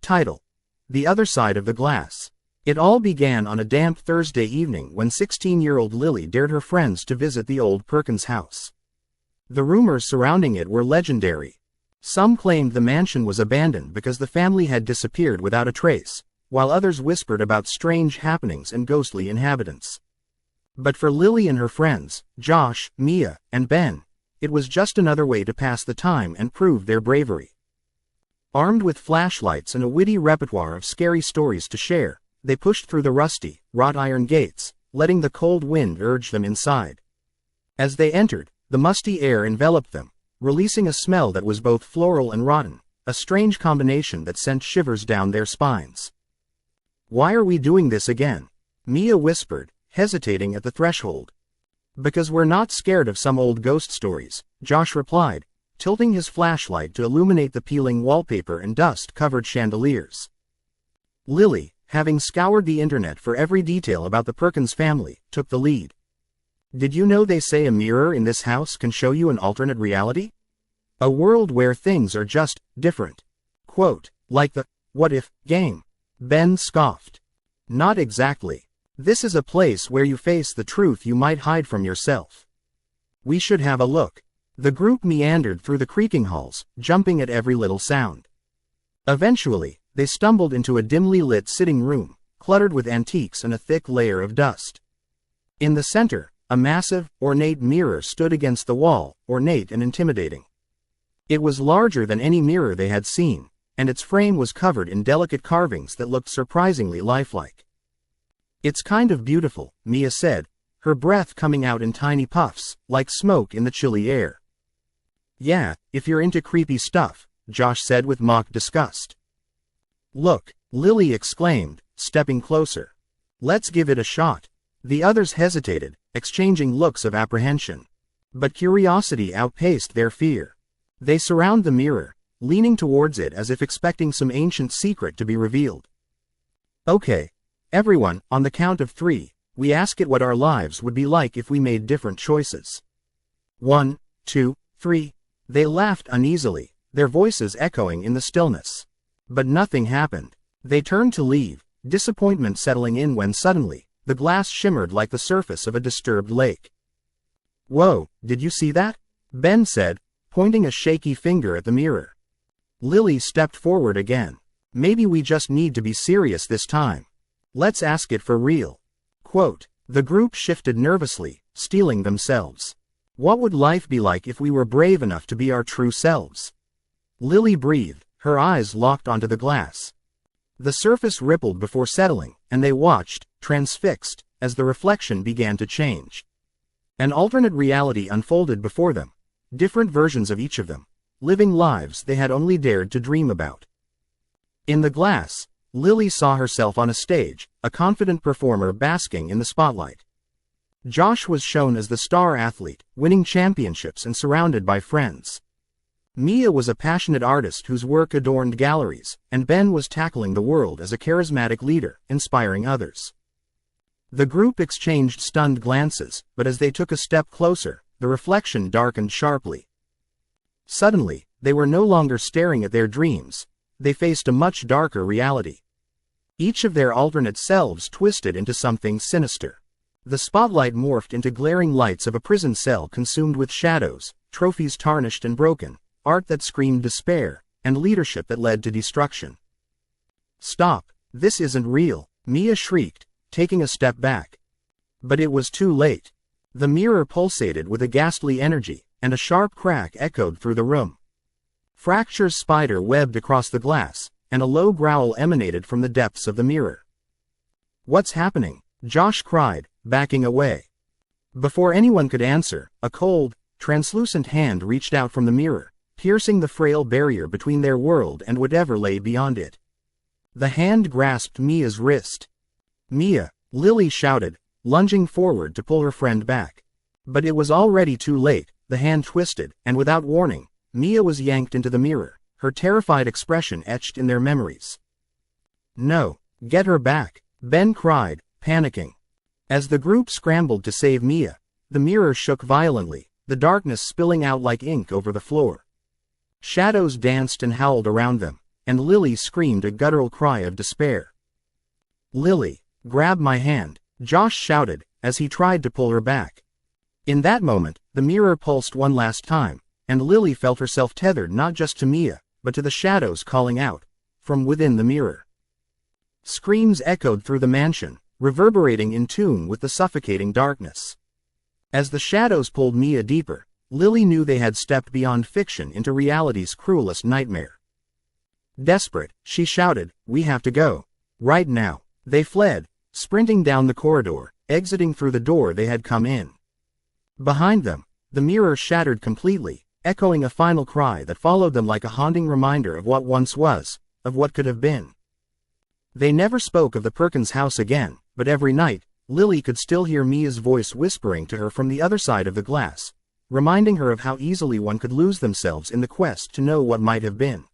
Title: The Other Side of the Glass. It all began on a damp Thursday evening when 16-year-old Lily dared her friends to visit the old Perkins house. The rumors surrounding it were legendary. Some claimed the mansion was abandoned because the family had disappeared without a trace, while others whispered about strange happenings and ghostly inhabitants. But for Lily and her friends, Josh, Mia, and Ben, it was just another way to pass the time and prove their bravery. Armed with flashlights and a witty repertoire of scary stories to share, they pushed through the rusty, wrought iron gates, letting the cold wind urge them inside. As they entered, the musty air enveloped them, releasing a smell that was both floral and rotten, a strange combination that sent shivers down their spines. "Why are we doing this again?" Mia whispered, hesitating at the threshold. "Because we're not scared of some old ghost stories," Josh replied, tilting his flashlight to illuminate the peeling wallpaper and dust-covered chandeliers. Lily, having scoured the internet for every detail about the Perkins family, took the lead. "Did you know they say a mirror in this house can show you an alternate reality? A world where things are just different. Quote, like the What If game." Ben scoffed. "Not exactly. This is a place where you face the truth you might hide from yourself. We should have a look." The group meandered through the creaking halls, jumping at every little sound. Eventually, they stumbled into a dimly lit sitting room, cluttered with antiques and a thick layer of dust. In the center, a massive, ornate mirror stood against the wall, ornate and intimidating. It was larger than any mirror they had seen, and its frame was covered in delicate carvings that looked surprisingly lifelike. "It's kind of beautiful," Mia said, her breath coming out in tiny puffs, like smoke in the chilly air. "Yeah, if you're into creepy stuff," Josh said with mock disgust. "Look," Lily exclaimed, stepping closer. "Let's give it a shot." The others hesitated, exchanging looks of apprehension. But curiosity outpaced their fear. They surround the mirror, leaning towards it as if expecting some ancient secret to be revealed. "Okay, everyone, on the count of 3, we ask it what our lives would be like if we made different choices. 1, 2, 3. They laughed uneasily, their voices echoing in the stillness. But nothing happened. They turned to leave, disappointment settling in when suddenly, the glass shimmered like the surface of a disturbed lake. "Whoa, did you see that?" Ben said, pointing a shaky finger at the mirror. Lily stepped forward again. "Maybe we just need to be serious this time. Let's ask it for real." Quote, the group shifted nervously, steeling themselves. "What would life be like if we were brave enough to be our true selves?" Lily breathed, her eyes locked onto the glass. The surface rippled before settling, and they watched, transfixed, as the reflection began to change. An alternate reality unfolded before them, different versions of each of them, living lives they had only dared to dream about. In the glass, Lily saw herself on a stage, a confident performer basking in the spotlight. Josh was shown as the star athlete, winning championships and surrounded by friends. Mia was a passionate artist whose work adorned galleries, and Ben was tackling the world as a charismatic leader, inspiring others. The group exchanged stunned glances, but as they took a step closer, the reflection darkened sharply. Suddenly, they were no longer staring at their dreams, they faced a much darker reality. Each of their alternate selves twisted into something sinister. The spotlight morphed into glaring lights of a prison cell consumed with shadows, trophies tarnished and broken, art that screamed despair, and leadership that led to destruction. "Stop, this isn't real," Mia shrieked, taking a step back. But it was too late. The mirror pulsated with a ghastly energy, and a sharp crack echoed through the room. Fracture's spider webbed across the glass, and a low growl emanated from the depths of the mirror. "What's happening?" Josh cried, backing away. Before anyone could answer, a cold, translucent hand reached out from the mirror, piercing the frail barrier between their world and whatever lay beyond it. The hand grasped Mia's wrist. "Mia," Lily shouted, lunging forward to pull her friend back. But it was already too late. The hand twisted, and without warning, Mia was yanked into the mirror, her terrified expression etched in their memories. "No, get her back," Ben cried, panicking. As the group scrambled to save Mia, the mirror shook violently, the darkness spilling out like ink over the floor. Shadows danced and howled around them, and Lily screamed a guttural cry of despair. "Lily, grab my hand," Josh shouted, as he tried to pull her back. In that moment, the mirror pulsed one last time, and Lily felt herself tethered not just to Mia, but to the shadows calling out from within the mirror. Screams echoed through the mansion, reverberating in tune with the suffocating darkness. As the shadows pulled Mia deeper, Lily knew they had stepped beyond fiction into reality's cruelest nightmare. Desperate, she shouted, "We have to go. Right now." They fled, sprinting down the corridor, exiting through the door they had come in. Behind them, the mirror shattered completely, echoing a final cry that followed them like a haunting reminder of what once was, of what could have been. They never spoke of the Perkins house again, but every night, Lily could still hear Mia's voice whispering to her from the other side of the glass, reminding her of how easily one could lose themselves in the quest to know what might have been.